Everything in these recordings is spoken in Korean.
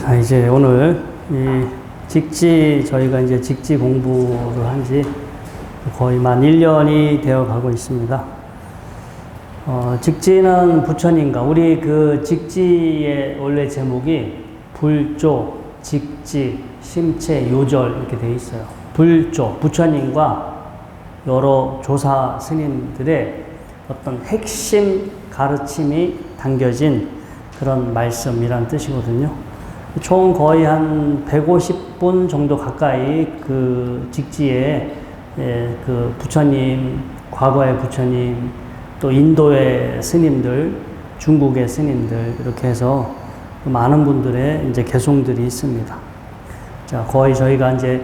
자, 이제 오늘 이 직지, 저희가 이제 직지 공부를 한 지 거의 만 1년이 되어 가고 있습니다. 직지는 부처님과, 우리 그 직지의 원래 제목이 불조, 직지, 심체, 요절 이렇게 되어 있어요. 불조, 부처님과 여러 조사 스님들의 어떤 핵심 가르침이 담겨진 그런 말씀이란 뜻이거든요. 총 거의 한 150분 정도 가까이 그 직지에 그 부처님, 과거의 부처님, 또 인도의 스님들, 중국의 스님들, 이렇게 해서 많은 분들의 이제 개송들이 있습니다. 자, 거의 저희가 이제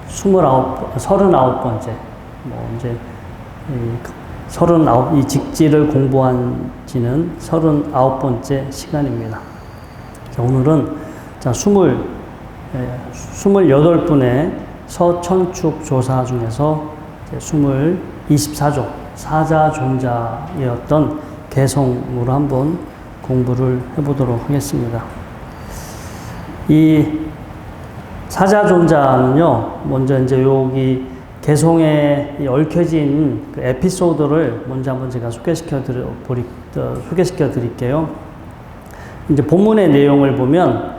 39번째, 이제 39, 이 직지를 공부한 지는 39번째 시간입니다. 자, 오늘은 자, 28분의 서천축 조사 중에서 24조, 사자존자의 개성으로 한번 공부를 해보도록 하겠습니다. 이 사자존자는요, 먼저 이제 여기 개성에 얽혀진 그 에피소드를 먼저 한번 제가 소개시켜 드릴게요. 이제 본문의 내용을 보면,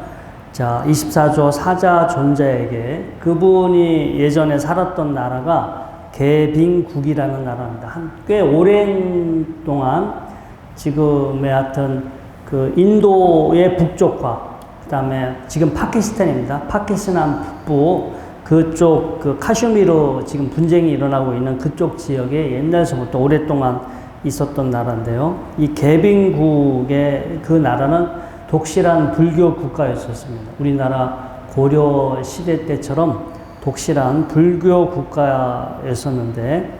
자, 24조 사자존자에게 그분이 예전에 살았던 나라가 개빙국이라는 나라입니다. 꽤 오랜 동안 지금의 하여튼 그 인도의 북쪽과 그 다음에 지금 파키스탄입니다. 파키스탄 북부 그쪽 그 카슈미르 지금 분쟁이 일어나고 있는 그쪽 지역에 옛날서부터 오랫동안 있었던 나라인데요. 이 개빙국의 그 나라는 독실한 불교 국가였었습니다. 우리나라 고려 시대 때처럼 독실한 불교 국가였었는데,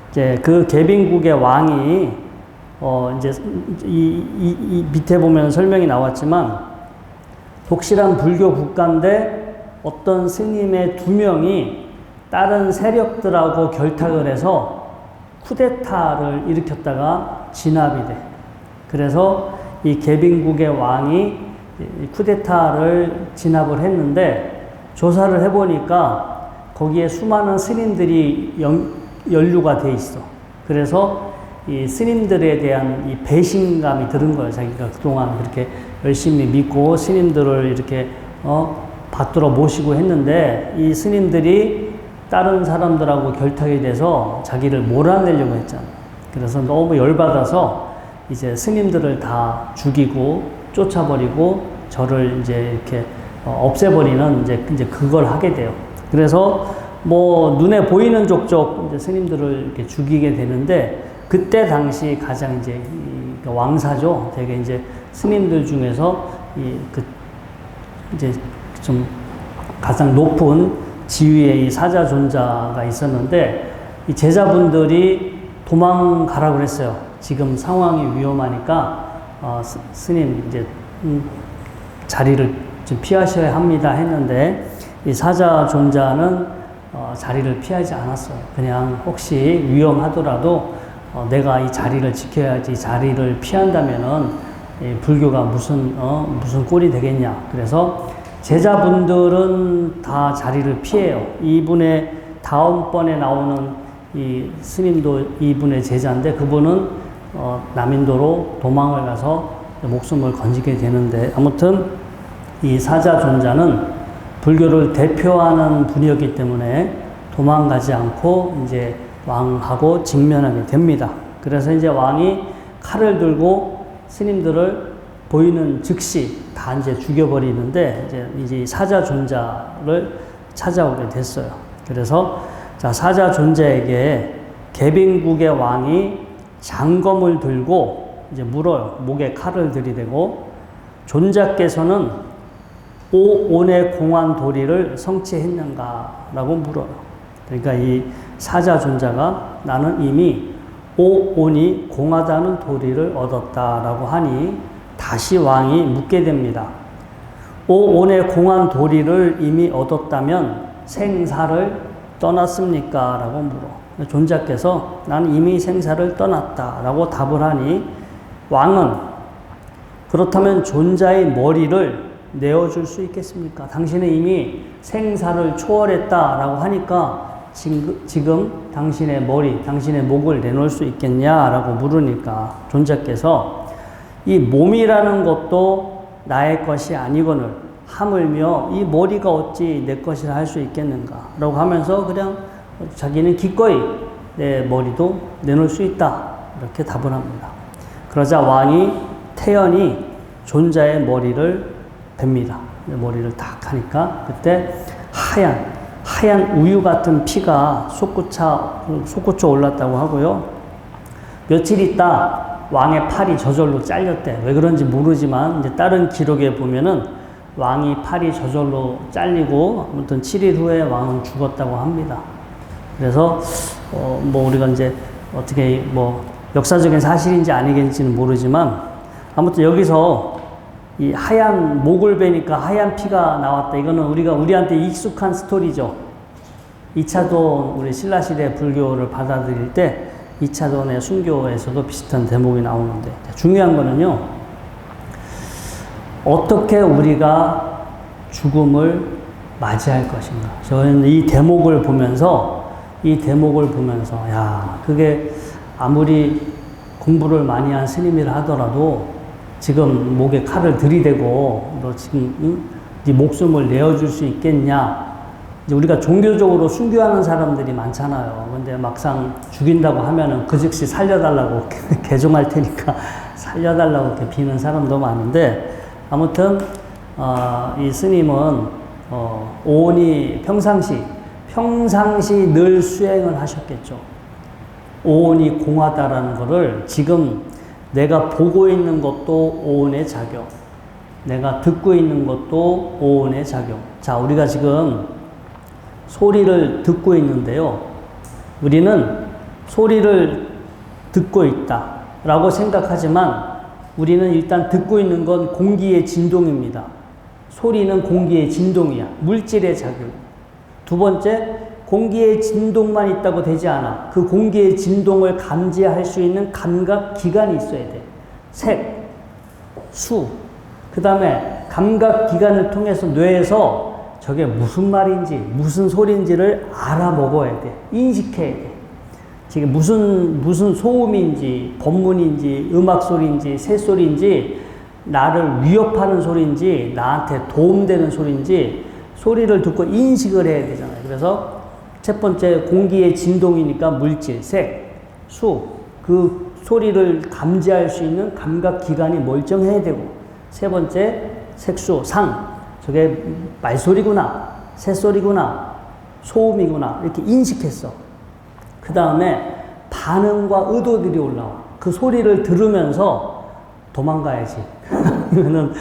이제 그 개빙국의 왕이 이제 이 밑에 보면 설명이 나왔지만, 독실한 불교 국가인데 어떤 스님의 2명이 다른 세력들하고 결탁을 해서 쿠데타를 일으켰다가 진압이 돼. 그래서 이 개빙국의 왕이 쿠데타를 진압을 했는데, 조사를 해보니까 거기에 수많은 스님들이 연루가 돼 있어. 그래서 이 스님들에 대한 이 배신감이 들은 거예요. 자기가 그동안 그렇게 열심히 믿고 스님들을 이렇게 받들어 모시고 했는데, 이 스님들이 다른 사람들하고 결탁이 돼서 자기를 몰아내려고 했잖아. 그래서 너무 열받아서 이제 스님들을 다 죽이고 쫓아버리고 저를 이제 이렇게 없애버리는 이제 그걸 하게 돼요. 그래서 눈에 보이는 족족 이제 스님들을 이렇게 죽이게 되는데, 그때 당시 가장 이제 왕사죠. 되게 이제 스님들 중에서 이제 좀 가장 높은 지위의 이 사자존자가 있었는데, 이 제자분들이 도망가라고 그랬어요. 지금 상황이 위험하니까 스님 이제 자리를 좀 피하셔야 합니다 했는데, 이 사자존자는 자리를 피하지 않았어요. 그냥 혹시 위험하더라도 내가 이 자리를 지켜야지, 자리를 피한다면은 불교가 무슨 꼴이 되겠냐. 그래서 제자분들은 다 자리를 피해요. 이분의 다음번에 나오는 이 스님도 이분의 제자인데, 그분은 남인도로 도망을 가서 목숨을 건지게 되는데, 아무튼 이 사자존자는 불교를 대표하는 분이었기 때문에 도망가지 않고 이제 왕하고 직면하게 됩니다. 그래서 이제 왕이 칼을 들고 스님들을 보이는 즉시 다 이제 죽여버리는데, 이제 사자존자를 찾아오게 됐어요. 그래서 자, 사자존자에게 개빙국의 왕이 장검을 들고 이제 물어요. 목에 칼을 들이대고, 존자께서는 오온의 공한 도리를 성취했는가라고 물어요. 그러니까 이 사자존자가 나는 이미 오온이 공하다는 도리를 얻었다라고 하니, 다시 왕이 묻게 됩니다. 오온의 공한 도리를 이미 얻었다면 생사를 떠났습니까? 라고 물어. 존자께서 나는 이미 생사를 떠났다 라고 답을 하니, 왕은 그렇다면 존자의 머리를 내어줄 수 있겠습니까? 당신은 이미 생사를 초월했다라고 하니까 지금 당신의 머리, 당신의 목을 내놓을 수 있겠냐라고 물으니까 존자께서 이 몸이라는 것도 나의 것이 아니거늘 하물며 이 머리가 어찌 내 것이라 할 수 있겠는가 라고 하면서 그냥 자기는 기꺼이 내 머리도 내놓을 수 있다 이렇게 답을 합니다. 그러자 왕이 태연히 존자의 머리를 뵙니다. 머리를 탁 하니까 그때 하얀 우유 같은 피가 솟구쳐 올랐다고 하고요. 며칠 있다 왕의 팔이 저절로 잘렸대. 왜 그런지 모르지만 이제 다른 기록에 보면은 왕이 팔이 저절로 잘리고 아무튼 7일 후에 왕은 죽었다고 합니다. 그래서 뭐 우리가 이제 어떻게 뭐 역사적인 사실인지 아니겠는지는 모르지만 아무튼 여기서 이 하얀 목을 베니까 하얀 피가 나왔다. 이거는 우리한테 익숙한 스토리죠. 2차돈 우리 신라시대 불교를 받아들일 때 2차돈의 순교에서도 비슷한 대목이 나오는데 중요한 거는요. 어떻게 우리가 죽음을 맞이할 것인가. 저는 이 대목을 보면서 야, 그게 아무리 공부를 많이 한 스님이라 하더라도 지금 목에 칼을 들이대고 너 지금 네 목숨을 내어줄 수 있겠냐. 이제 우리가 종교적으로 순교하는 사람들이 많잖아요. 근데 막상 죽인다고 하면은 그 즉시 살려달라고 개종할 테니까 살려달라고 이렇게 비는 사람도 많은데 아무튼 이 스님은 오온이 평상시 늘 수행을 하셨겠죠. 오온이 공하다라는 거를 지금 내가 보고 있는 것도 오온의 작용, 내가 듣고 있는 것도 오온의 작용. 자, 우리가 지금 소리를 듣고 있는데요. 우리는 소리를 듣고 있다라고 생각하지만 우리는 일단 듣고 있는 건 공기의 진동입니다. 소리는 공기의 진동이야. 물질의 작용. 두 번째, 공기의 진동만 있다고 되지 않아. 그 공기의 진동을 감지할 수 있는 감각 기관이 있어야 돼. 색, 수. 그 다음에 감각 기관을 통해서 뇌에서 저게 무슨 말인지, 무슨 소리인지를 알아먹어야 돼. 인식해야 돼. 지금 무슨 소음인지, 법문인지, 음악 소리인지, 새소리인지, 나를 위협하는 소리인지, 나한테 도움되는 소리인지, 소리를 듣고 인식을 해야 되잖아요. 그래서 첫 번째 공기의 진동이니까 물질, 색, 수, 그 소리를 감지할 수 있는 감각 기관이 멀쩡해야 되고, 세 번째 색수, 상, 저게 말소리구나, 새소리구나, 소음이구나 이렇게 인식했어. 그 다음에 반응과 의도들이 올라와. 그 소리를 들으면서 도망가야지. 이거는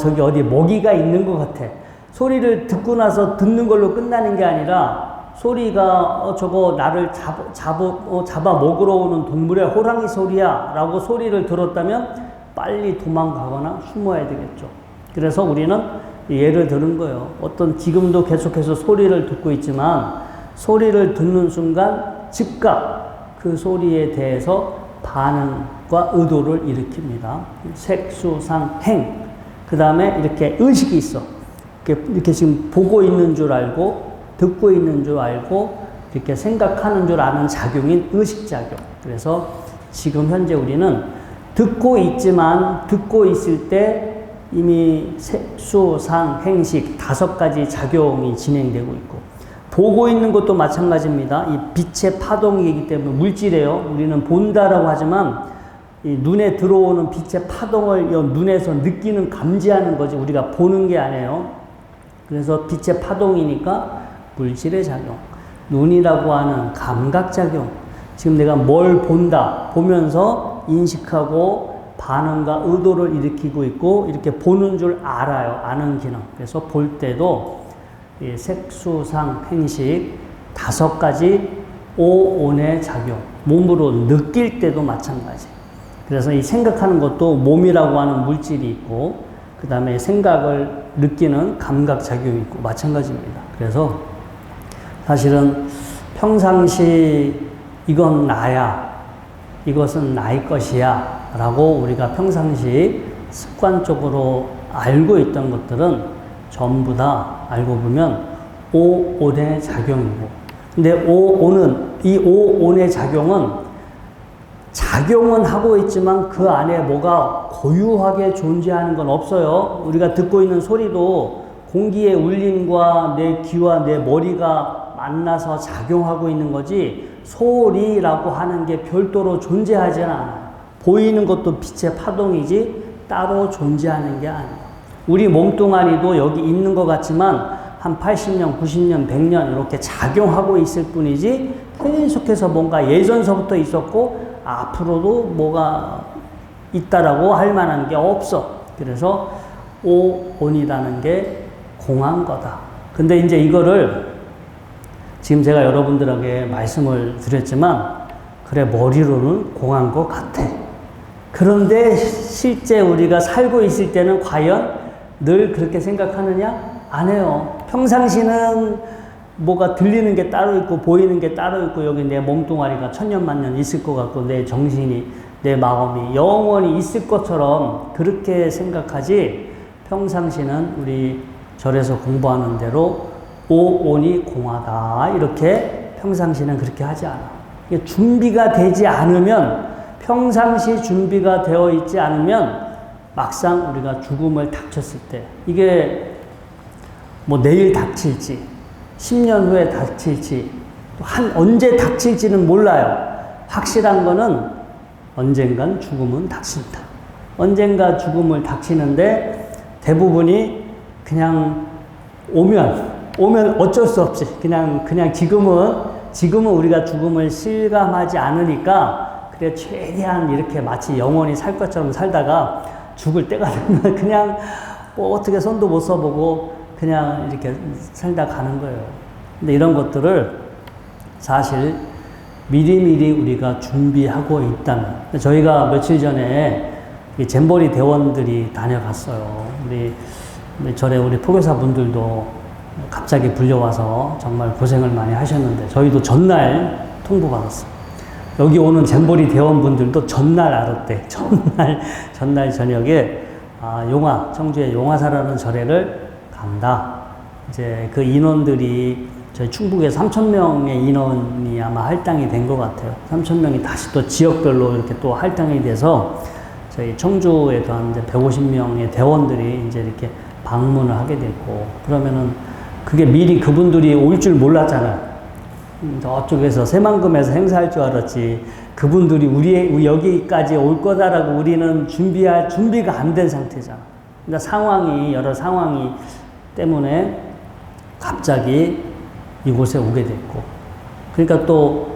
저기 어디 먹이가 있는 것 같아. 소리를 듣고 나서 듣는 걸로 끝나는 게 아니라 소리가 저거 나를 잡아 먹으러 오는 동물의 호랑이 소리야 라고 소리를 들었다면 빨리 도망가거나 숨어야 되겠죠. 그래서 우리는 예를 들은 거예요. 지금도 계속해서 소리를 듣고 있지만 소리를 듣는 순간 즉각 그 소리에 대해서 반응과 의도를 일으킵니다. 색, 수, 상, 행. 그 다음에 이렇게 의식이 있어. 이렇게 지금 보고 있는 줄 알고, 듣고 있는 줄 알고, 이렇게 생각하는 줄 아는 작용인 의식작용. 그래서 지금 현재 우리는 듣고 있지만, 듣고 있을 때 이미 색, 수, 상, 행식 5가지 작용이 진행되고 있고, 보고 있는 것도 마찬가지입니다. 이 빛의 파동이기 때문에 물질이에요. 우리는 본다라고 하지만 이 눈에 들어오는 빛의 파동을 눈에서 느끼는, 감지하는 거지 우리가 보는 게 아니에요. 그래서 빛의 파동이니까 물질의 작용. 눈이라고 하는 감각작용. 지금 내가 뭘 본다, 보면서 인식하고 반응과 의도를 일으키고 있고 이렇게 보는 줄 알아요. 아는 기능. 그래서 볼 때도 이 색수상 행식 5가지 오온의 작용, 몸으로 느낄 때도 마찬가지. 그래서 이 생각하는 것도 몸이라고 하는 물질이 있고 그 다음에 생각을 느끼는 감각작용이 있고 마찬가지입니다. 그래서 사실은 평상시 이건 나야, 이것은 나의 것이야 라고 우리가 평상시 습관적으로 알고 있던 것들은 전부 다 알고 보면 오온의 작용이고, 근데 이 오온의 작용은 하고 있지만 그 안에 뭐가 고유하게 존재하는 건 없어요. 우리가 듣고 있는 소리도 공기의 울림과 내 귀와 내 머리가 만나서 작용하고 있는 거지, 소리라고 하는 게 별도로 존재하지 않아요. 보이는 것도 빛의 파동이지 따로 존재하는 게 아니에요. 우리 몸뚱아리도 여기 있는 것 같지만 한 80년, 90년, 100년 이렇게 작용하고 있을 뿐이지 계속해서 뭔가 예전서부터 있었고 앞으로도 뭐가 있다라고 할 만한 게 없어. 그래서 오온이라는 게 공한 거다. 근데 이제 이거를 지금 제가 여러분들에게 말씀을 드렸지만, 그래, 머리로는 공한 것 같아. 그런데 실제 우리가 살고 있을 때는 과연 늘 그렇게 생각하느냐? 안 해요. 평상시는 뭐가 들리는 게 따로 있고 보이는 게 따로 있고, 여기 내 몸뚱아리가 천년만년 있을 것 같고 내 정신이, 내 마음이 영원히 있을 것처럼 그렇게 생각하지, 평상시는 우리 절에서 공부하는 대로 오온이 공하다 이렇게 평상시는 그렇게 하지 않아. 이게 준비가 되지 않으면, 평상시 준비가 되어 있지 않으면 막상 우리가 죽음을 닥쳤을 때, 이게 뭐 내일 닥칠지 10년 후에 닥칠지 언제 닥칠지는 몰라요. 확실한 거는 언젠간 죽음은 닥친다. 언젠가 죽음을 닥치는데 대부분이 그냥 오면 어쩔 수 없이 그냥 지금은 우리가 죽음을 실감하지 않으니까 그래 최대한 이렇게 마치 영원히 살 것처럼 살다가 죽을 때가 되면 그냥 뭐 어떻게 손도 못 써보고 그냥 이렇게 살다 가는 거예요. 근데 이런 것들을 사실 미리미리 우리가 준비하고 있다면, 저희가 며칠 전에 잼버리 대원들이 다녀갔어요. 우리 절에 우리 포교사분들도 갑자기 불려와서 정말 고생을 많이 하셨는데, 저희도 전날 통보받았어요. 여기 오는 잼버리 대원분들도 전날 알았대. 전날 저녁에 청주의 용화사라는 절에를 간다. 이제 그 인원들이 저희 충북에 3,000명의 인원이 아마 할당이 된 것 같아요. 3,000명이 다시 또 지역별로 이렇게 또 할당이 돼서 저희 청주에도 한 이제 150명의 대원들이 이제 이렇게 방문을 하게 됐고, 그러면은 그게 미리 그분들이 올 줄 몰랐잖아요. 저쪽에서 새만금에서 행사할 줄 알았지, 그분들이 우리 여기까지 올 거다라고 우리는 준비가 안 된 상태잖아. 그러니까 여러 상황이 때문에 갑자기 이곳에 오게 됐고, 그러니까 또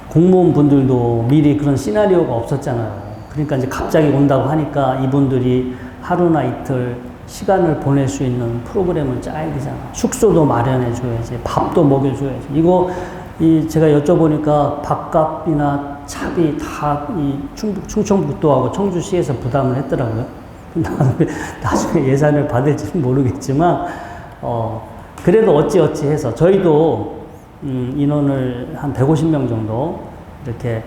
공무원분들도 미리 그런 시나리오가 없었잖아요. 그러니까 이제 갑자기 온다고 하니까 이분들이 하루나 이틀 시간을 보낼 수 있는 프로그램을 짜야 되잖아. 숙소도 마련해줘야지, 밥도 먹여줘야지. 제가 여쭤보니까 밥값이나 차비 다 충청북도하고 청주시에서 부담을 했더라고요. 나중에 예산을 받을지는 모르겠지만, 그래도 어찌어찌 해서 저희도 인원을 한 150명 정도 이렇게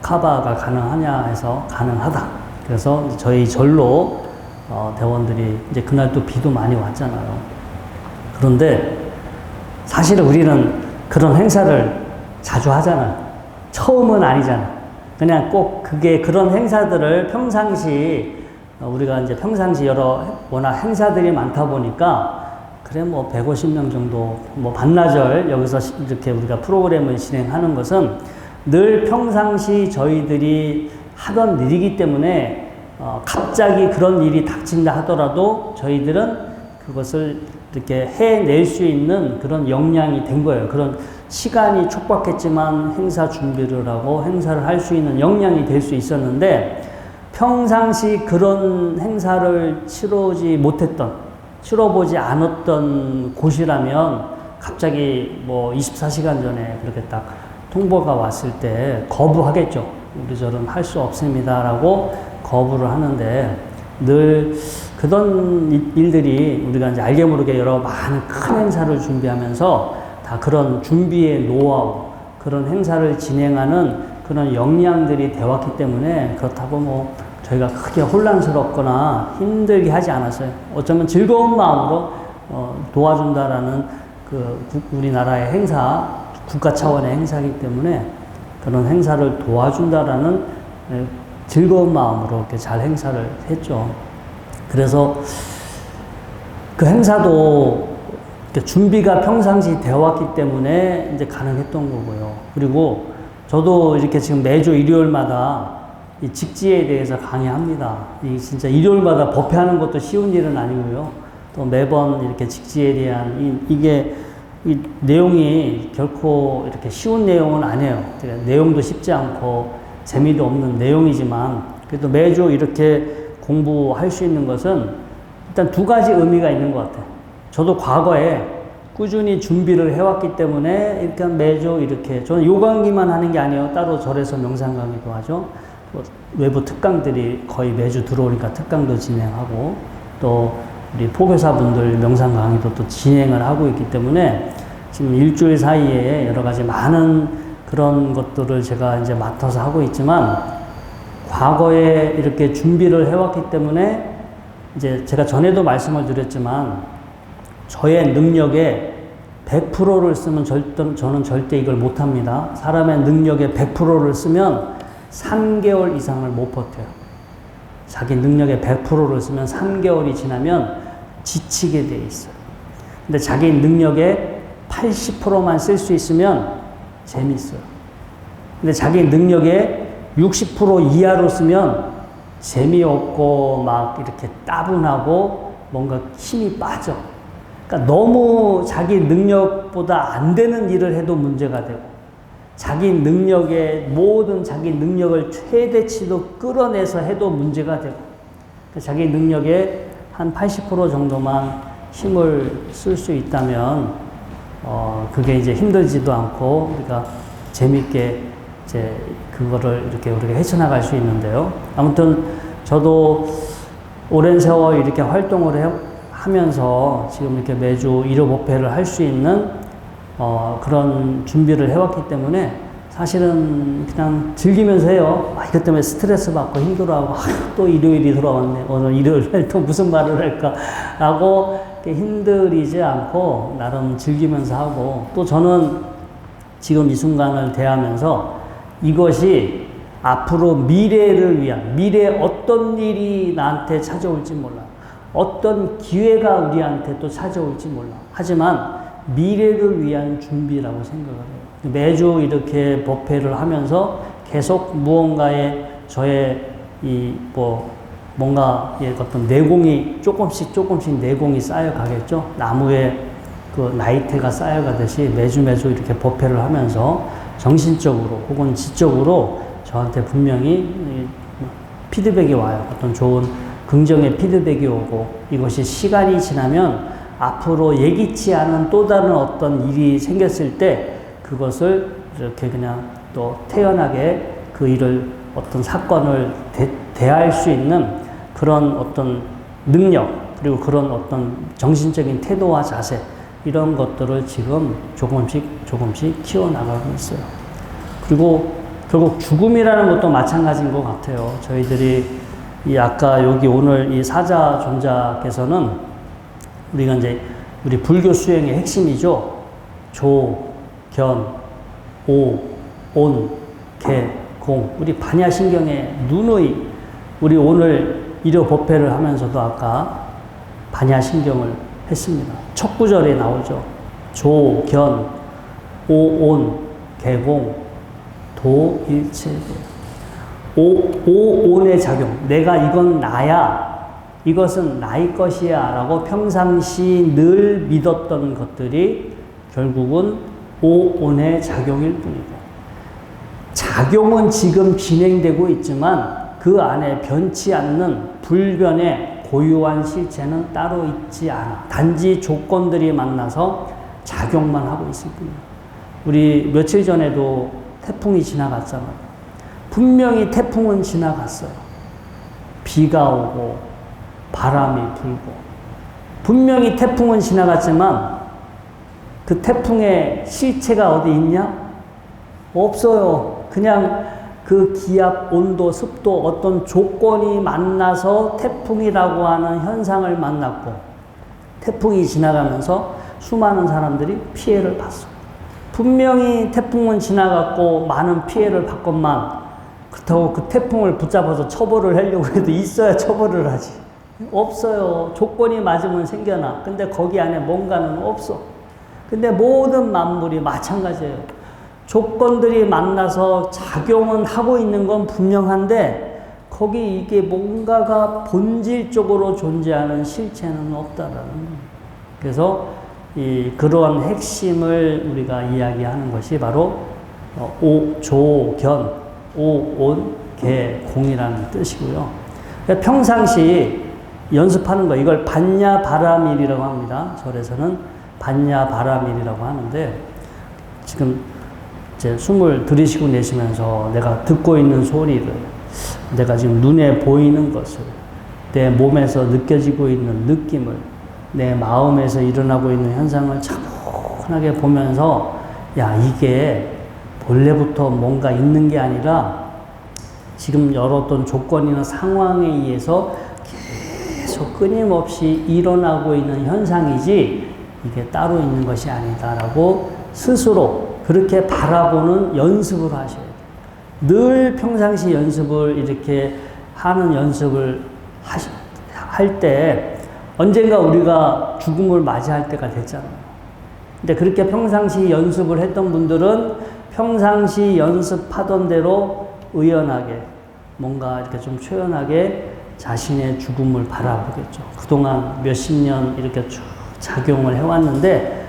카바가 가능하냐 해서 가능하다. 그래서 저희 절로 대원들이 이제 그날 또 비도 많이 왔잖아요. 그런데 사실은 우리는 그런 행사를 자주 하잖아요. 처음은 아니잖아. 그냥 꼭 그런 행사들을 우리가 이제 평상시 워낙 행사들이 많다 보니까, 그래 뭐 150명 정도 반나절 여기서 이렇게 우리가 프로그램을 진행하는 것은 늘 평상시 저희들이 하던 일이기 때문에, 갑자기 그런 일이 닥친다 하더라도 저희들은 그것을 이렇게 해낼 수 있는 그런 역량이 된 거예요. 그런 시간이 촉박했지만 행사 준비를 하고 행사를 할 수 있는 역량이 될 수 있었는데, 평상시 그런 행사를 치러보지 않았던 곳이라면 갑자기 24시간 전에 그렇게 딱 통보가 왔을 때 거부하겠죠. 우리 절은 할 수 없습니다라고 거부를 하는데, 늘 그런 일들이 우리가 이제 알게 모르게 많은 큰 행사를 준비하면서 다 그런 준비의 노하우, 그런 행사를 진행하는 그런 역량들이 되었기 때문에, 그렇다고 저희가 크게 혼란스럽거나 힘들게 하지 않았어요. 어쩌면 즐거운 마음으로 도와준다라는 우리나라의 행사, 국가 차원의 행사이기 때문에 그런 행사를 도와준다라는 즐거운 마음으로 이렇게 잘 행사를 했죠. 그래서 그 행사도 준비가 평상시 되어 왔기 때문에 이제 가능했던 거고요. 그리고 저도 이렇게 지금 매주 일요일마다 이 직지에 대해서 강의합니다. 이 진짜 일요일마다 법회하는 것도 쉬운 일은 아니고요. 또 매번 이렇게 직지에 대한 이게 이 내용이 결코 이렇게 쉬운 내용은 아니에요. 내용도 쉽지 않고 재미도 없는 내용이지만 그래도 매주 이렇게 공부할 수 있는 것은 일단 두 가지 의미가 있는 것 같아요. 저도 과거에 꾸준히 준비를 해왔기 때문에 일단 매주 이렇게 저는 요 강의만 하는 게 아니에요. 따로 절에서 명상 강의도 하죠. 또 외부 특강들이 거의 매주 들어오니까 특강도 진행하고 또 우리 포교사분들 명상 강의도 또 진행을 하고 있기 때문에 지금 일주일 사이에 여러 가지 많은 그런 것들을 제가 이제 맡아서 하고 있지만 과거에 이렇게 준비를 해왔기 때문에 이제 제가 전에도 말씀을 드렸지만 저의 능력의 100%를 쓰면 저는 절대 이걸 못합니다. 사람의 능력의 100%를 쓰면 3개월 이상을 못 버텨요. 자기 능력의 100%를 쓰면 3개월이 지나면 지치게 돼 있어요. 근데 자기 능력의 80%만 쓸 수 있으면 재밌어요. 근데 자기 능력의 60% 이하로 쓰면 재미없고 막 이렇게 따분하고 뭔가 힘이 빠져. 그러니까 너무 자기 능력보다 안 되는 일을 해도 문제가 되고 자기 능력의 모든 자기 능력을 최대치도 끌어내서 해도 문제가 되고 그러니까 자기 능력의 한 80% 정도만 힘을 쓸 수 있다면 그게 이제 힘들지도 않고 우리가 재밌게 이제 그거를 이렇게 우리가 헤쳐나갈 수 있는데요. 아무튼 저도 오랜 세월 이렇게 활동을 하면서 지금 이렇게 매주 일요 법회를 할 수 있는 그런 준비를 해왔기 때문에 사실은 그냥 즐기면서 해요. 이것 때문에 스트레스 받고 힘들어하고 또 일요일이 돌아왔네. 오늘 일요일에 또 무슨 말을 할까 라고 힘들이지 않고 나름 즐기면서 하고 또 저는 지금 이 순간을 대하면서 이것이 앞으로 미래를 위한 미래에 어떤 일이 나한테 찾아올지 몰라. 어떤 기회가 우리한테 또 찾아올지 몰라. 하지만 미래를 위한 준비라고 생각을 해요. 매주 이렇게 법회를 하면서 계속 무언가의 저의 뭔가의 어떤 내공이 조금씩 내공이 쌓여가겠죠. 나무에 그 나이테가 쌓여가듯이 매주 이렇게 법회를 하면서 정신적으로 혹은 지적으로 저한테 분명히 피드백이 와요. 어떤 좋은 긍정의 피드백이 오고 이것이 시간이 지나면 앞으로 예기치 않은 또 다른 어떤 일이 생겼을 때 그것을 이렇게 그냥 또 태연하게 그 일을 어떤 사건을 대할 수 있는 그런 어떤 능력 그리고 그런 어떤 정신적인 태도와 자세 이런 것들을 지금 조금씩 키워나가고 있어요. 그리고 결국 죽음이라는 것도 마찬가지인 것 같아요. 저희들이 아까 여기 오늘 이 사자존자께서는 우리가 이제 우리 불교 수행의 핵심이죠. 조, 견, 오, 온, 개, 공. 우리 반야신경의 누누이 우리 오늘 일요 법회를 하면서도 아까 반야신경을 했습니다. 첫 구절에 나오죠. 조, 견, 오, 온, 개, 공, 도, 일체. 오, 온의 작용. 내가 이건 나야. 이것은 나의 것이야. 라고 평상시 늘 믿었던 것들이 결국은 오온의 작용일 뿐이고 작용은 지금 진행되고 있지만 그 안에 변치 않는 불변의 고유한 실체는 따로 있지 않아. 단지 조건들이 만나서 작용만 하고 있을 뿐이에요. 우리 며칠 전에도 태풍이 지나갔잖아요. 분명히 태풍은 지나갔어요. 비가 오고 바람이 불고 분명히 태풍은 지나갔지만 그 태풍의 실체가 어디 있냐? 없어요. 그냥 그 기압, 온도, 습도 어떤 조건이 만나서 태풍이라고 하는 현상을 만났고 태풍이 지나가면서 수많은 사람들이 피해를 봤어. 분명히 태풍은 지나갔고 많은 피해를 받건만 그렇다고 그 태풍을 붙잡아서 처벌을 하려고 해도 있어야 처벌을 하지. 없어요. 조건이 맞으면 생겨나. 근데 거기 안에 뭔가는 없어. 근데 모든 만물이 마찬가지예요. 조건들이 만나서 작용은 하고 있는 건 분명한데 거기 이게 뭔가가 본질적으로 존재하는 실체는 없다라는 거예요. 그래서 그러한 핵심을 우리가 이야기하는 것이 바로 조견, 오온, 개공이라는 뜻이고요. 평상시 연습하는 거, 이걸 반야바라밀이라고 합니다. 절에서는 반야바라밀이라고 하는데, 지금 이제 숨을 들이쉬고 내쉬면서 내가 듣고 있는 소리를, 내가 지금 눈에 보이는 것을, 내 몸에서 느껴지고 있는 느낌을, 내 마음에서 일어나고 있는 현상을 차분하게 보면서, 야, 이게 본래부터 뭔가 있는 게 아니라 지금 여러 어떤 조건이나 상황에 의해서 계속 끊임없이 일어나고 있는 현상이지 이게 따로 있는 것이 아니다라고 스스로 그렇게 바라보는 연습을 하셔야 돼요. 늘 평상시 연습을 이렇게 하는 연습을 할 때 언젠가 우리가 죽음을 맞이할 때가 됐잖아요. 근데 그렇게 평상시 연습을 했던 분들은 평상시 연습하던 대로 의연하게 뭔가 이렇게 좀 초연하게 자신의 죽음을 바라보겠죠. 그동안 몇십 년 이렇게 쭉 작용을 해왔는데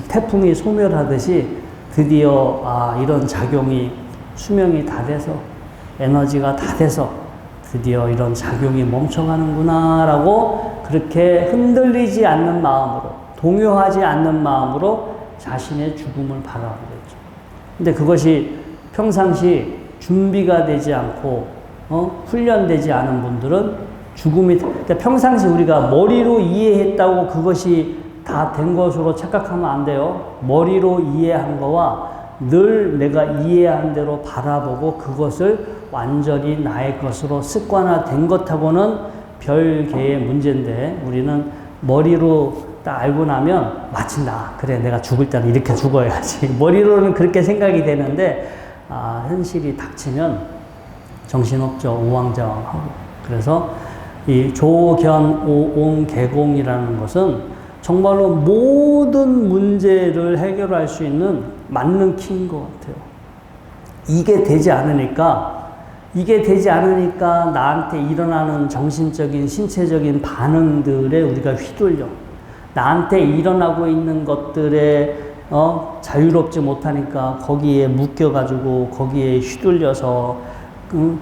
태풍이 소멸하듯이 드디어 이런 작용이 수명이 다 돼서 에너지가 다 돼서 드디어 이런 작용이 멈춰가는구나 라고 그렇게 흔들리지 않는 마음으로 동요하지 않는 마음으로 자신의 죽음을 바라보겠죠. 근데 그것이 평상시 준비가 되지 않고 훈련되지 않은 분들은 죽음이, 그러니까 평상시 우리가 머리로 이해했다고 그것이 다 된 것으로 착각하면 안 돼요. 머리로 이해한 거와 늘 내가 이해한 대로 바라보고 그것을 완전히 나의 것으로 습관화된 것하고는 별개의 문제인데, 우리는 머리로 딱 알고 나면 마치 그래 내가 죽을 때는 이렇게 죽어야지 머리로는 그렇게 생각이 되는데 현실이 닥치면 정신없죠. 우왕좌왕하고. 그래서 이 조견오옹개공이라는 것은 정말로 모든 문제를 해결할 수 있는 맞는 키인 것 같아요. 이게 되지 않으니까 나한테 일어나는 정신적인 신체적인 반응들에 우리가 휘둘려. 나한테 일어나고 있는 것들에 자유롭지 못하니까 거기에 묶여가지고 거기에 휘둘려서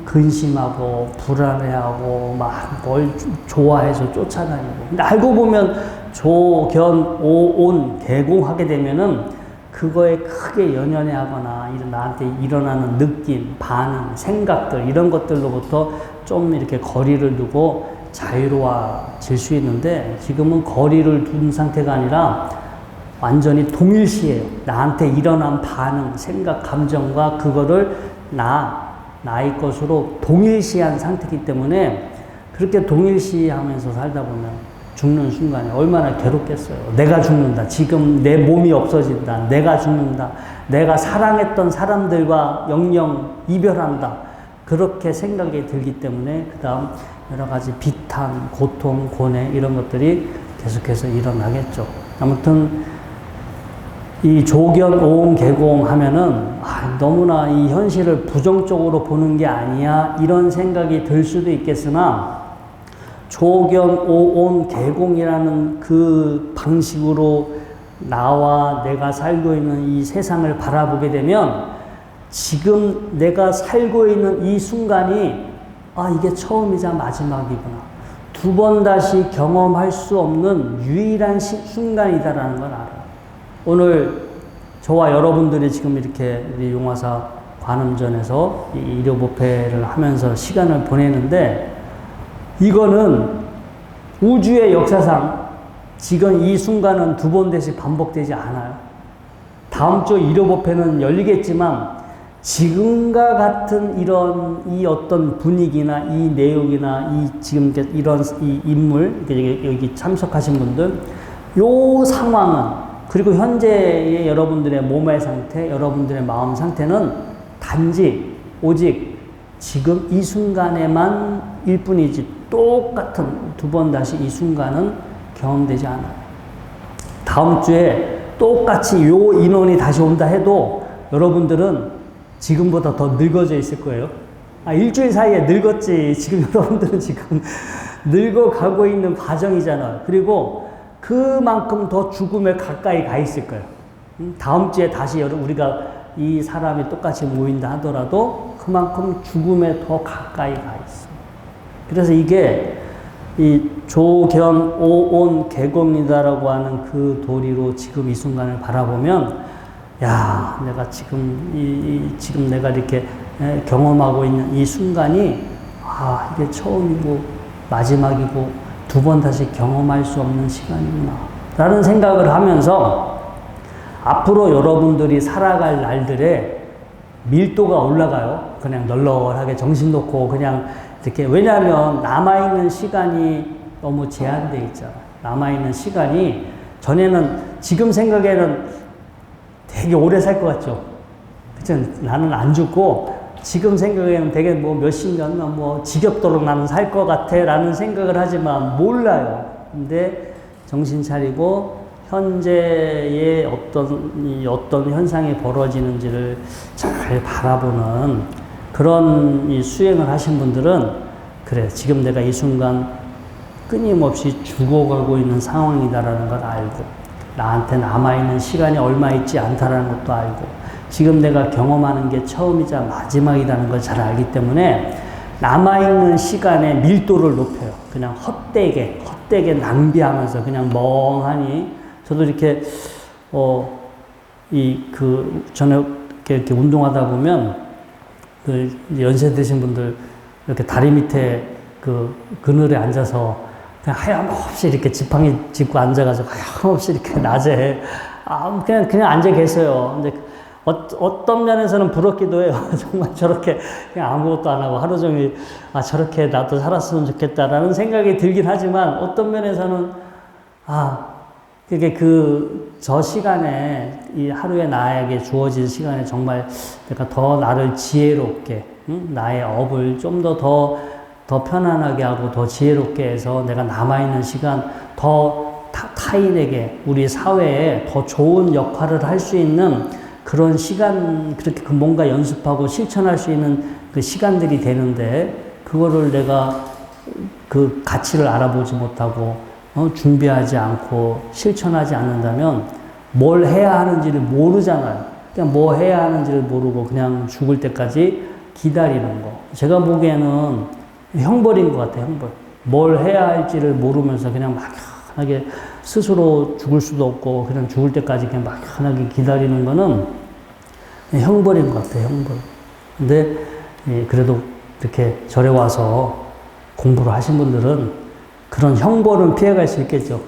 근심하고 불안해하고 막 뭘 좋아해서 쫓아다니고. 근데 알고 보면 조견, 오온, 개공하게 되면은 그거에 크게 연연해 하거나 나한테 일어나는 느낌, 반응, 생각들 이런 것들로부터 좀 이렇게 거리를 두고 자유로워질 수 있는데, 지금은 거리를 둔 상태가 아니라 완전히 동일시해요. 나한테 일어난 반응, 생각, 감정과 그거를 나의 것으로 동일시한 상태이기 때문에, 그렇게 동일시하면서 살다 보면 죽는 순간에 얼마나 괴롭겠어요. 내가 죽는다. 지금 내 몸이 없어진다. 내가 죽는다. 내가 사랑했던 사람들과 영영 이별한다. 그렇게 생각이 들기 때문에 그 다음 여러 가지 비탄, 고통, 고뇌 이런 것들이 계속해서 일어나겠죠. 아무튼 이 조견, 오옹, 개공 하면은 너무나 이 현실을 부정적으로 보는 게 아니야 이런 생각이 들 수도 있겠으나, 조견, 오온, 개공이라는 그 방식으로 나와 내가 살고 있는 이 세상을 바라보게 되면 지금 내가 살고 있는 이 순간이 이게 처음이자 마지막이구나. 두 번 다시 경험할 수 없는 유일한 순간이다라는 걸 알아요. 오늘 저와 여러분들이 지금 이렇게 우리 용화사 관음전에서 이 일요법회를 하면서 시간을 보내는데, 이거는 우주의 역사상 지금 이 순간은 두 번 다시 반복되지 않아요. 다음 주 일요법회는 열리겠지만 지금과 같은 이런 이 어떤 분위기나 이 내용이나 이 지금 이런 이 인물, 여기 참석하신 분들, 요 상황은, 그리고 현재의 여러분들의 몸의 상태, 여러분들의 마음 상태는 단지 오직 지금 이 순간에만 일 뿐이지 똑같은 두 번 다시 이 순간은 경험되지 않아요. 다음 주에 똑같이 요 인원이 다시 온다 해도 여러분들은 지금보다 더 늙어져 있을 거예요. 일주일 사이에 늙었지. 지금 여러분들은 지금 늙어가고 있는 과정이잖아요. 그리고 그만큼 더 죽음에 가까이 가 있을 거예요. 다음 주에 다시 우리가 이 사람이 똑같이 모인다 하더라도 그만큼 죽음에 더 가까이 가 있어요. 그래서 이게 이 조견 오온 계곡이다라고 하는 그 도리로 지금 이 순간을 바라보면, 야, 내가 지금 지금 내가 이렇게 경험하고 있는 이 순간이, 이게 처음이고 마지막이고 두 번 다시 경험할 수 없는 시간이구나 라는 생각을 하면서 앞으로 여러분들이 살아갈 날들에 밀도가 올라가요. 그냥 널널하게 정신 놓고 그냥 이렇게. 왜냐하면 남아있는 시간이 너무 제한되어 있잖아요. 남아있는 시간이, 전에는, 지금 생각에는 되게 오래 살 것 같죠? 그쵸? 나는 안 죽고, 지금 생각에는 되게 몇십 년, 지겹도록 나는 살 것 같아 라는 생각을 하지만 몰라요. 근데 정신 차리고 현재의 어떤 현상이 벌어지는지를 잘 바라보는 그런 이 수행을 하신 분들은, 그래, 지금 내가 이 순간 끊임없이 죽어가고 있는 상황이다라는 걸 알고, 나한테 남아있는 시간이 얼마 있지 않다라는 것도 알고, 지금 내가 경험하는 게 처음이자 마지막이라는 걸 잘 알기 때문에 남아있는 시간의 밀도를 높여요. 그냥 헛되게 낭비하면서 그냥 멍하니. 저도 이렇게, 전에 이렇게 운동하다 보면, 연세 드신 분들 이렇게 다리 밑에 그늘에 앉아서 그냥 하염없이 이렇게 지팡이 짚고 앉아가지고 하염없이 이렇게 낮에 그냥 앉아 계세요. 근데 어떤 면에서는 부럽기도 해요. 정말 저렇게 그냥 아무것도 안 하고 하루 종일 저렇게 나도 살았으면 좋겠다라는 생각이 들긴 하지만, 어떤 면에서는 그게 저 시간에, 이 하루에 나에게 주어진 시간에 정말 내가 더 나를 지혜롭게, 나의 업을 좀 더 편안하게 하고 더 지혜롭게 해서 내가 남아있는 시간 더 타인에게, 우리 사회에 더 좋은 역할을 할 수 있는 그런 시간, 그렇게 뭔가 연습하고 실천할 수 있는 그 시간들이 되는데, 그거를 내가 그 가치를 알아보지 못하고 준비하지 않고 실천하지 않는다면 뭘 해야 하는지를 모르잖아요. 그냥 뭐 해야 하는지를 모르고 그냥 죽을 때까지 기다리는 거. 제가 보기에는 형벌인 것 같아요, 형벌. 뭘 해야 할지를 모르면서 그냥 막연하게 스스로 죽을 수도 없고 그냥 죽을 때까지 그냥 막연하게 기다리는 거는 형벌인 것 같아요, 형벌. 근데 그래도 이렇게 절에 와서 공부를 하신 분들은 그런 형벌은 피해갈 수 있겠죠.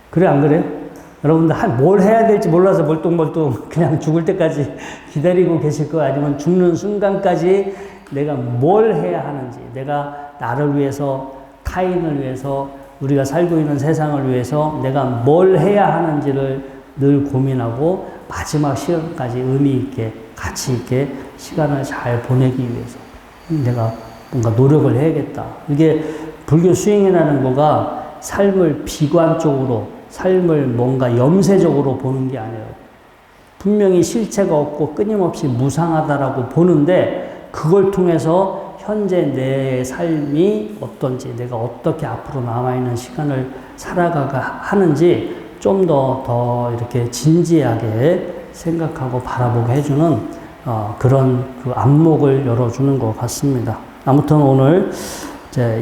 그래, 안 그래요? 여러분들 뭘 해야 될지 몰라서 멀뚱멀뚱 그냥 죽을 때까지 기다리고 계실 거예요? 아니면 죽는 순간까지 내가 뭘 해야 하는지, 내가 나를 위해서, 타인을 위해서, 우리가 살고 있는 세상을 위해서 내가 뭘 해야 하는지를 늘 고민하고 마지막 시간까지 의미 있게, 가치 있게 시간을 잘 보내기 위해서 내가 뭔가 노력을 해야겠다. 이게 불교 수행이라는 거가 삶을 비관적으로, 삶을 뭔가 염세적으로 보는 게 아니에요. 분명히 실체가 없고 끊임없이 무상하다라고 보는데, 그걸 통해서 현재 내 삶이 어떤지, 내가 어떻게 앞으로 남아있는 시간을 살아가가 하는지 좀 더 이렇게 진지하게 생각하고 바라보게 해주는 그런 그 안목을 열어주는 것 같습니다. 아무튼 오늘 이제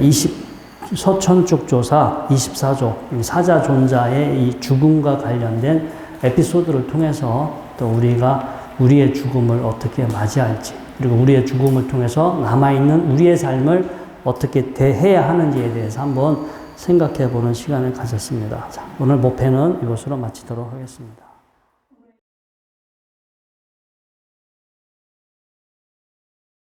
서천축 조사 24조 사자존자의 이 죽음과 관련된 에피소드를 통해서 또 우리가 우리의 죽음을 어떻게 맞이할지, 그리고 우리의 죽음을 통해서 남아있는 우리의 삶을 어떻게 대해야 하는지에 대해서 한번 생각해 보는 시간을 가졌습니다. 자, 오늘 목회는 이것으로 마치도록 하겠습니다.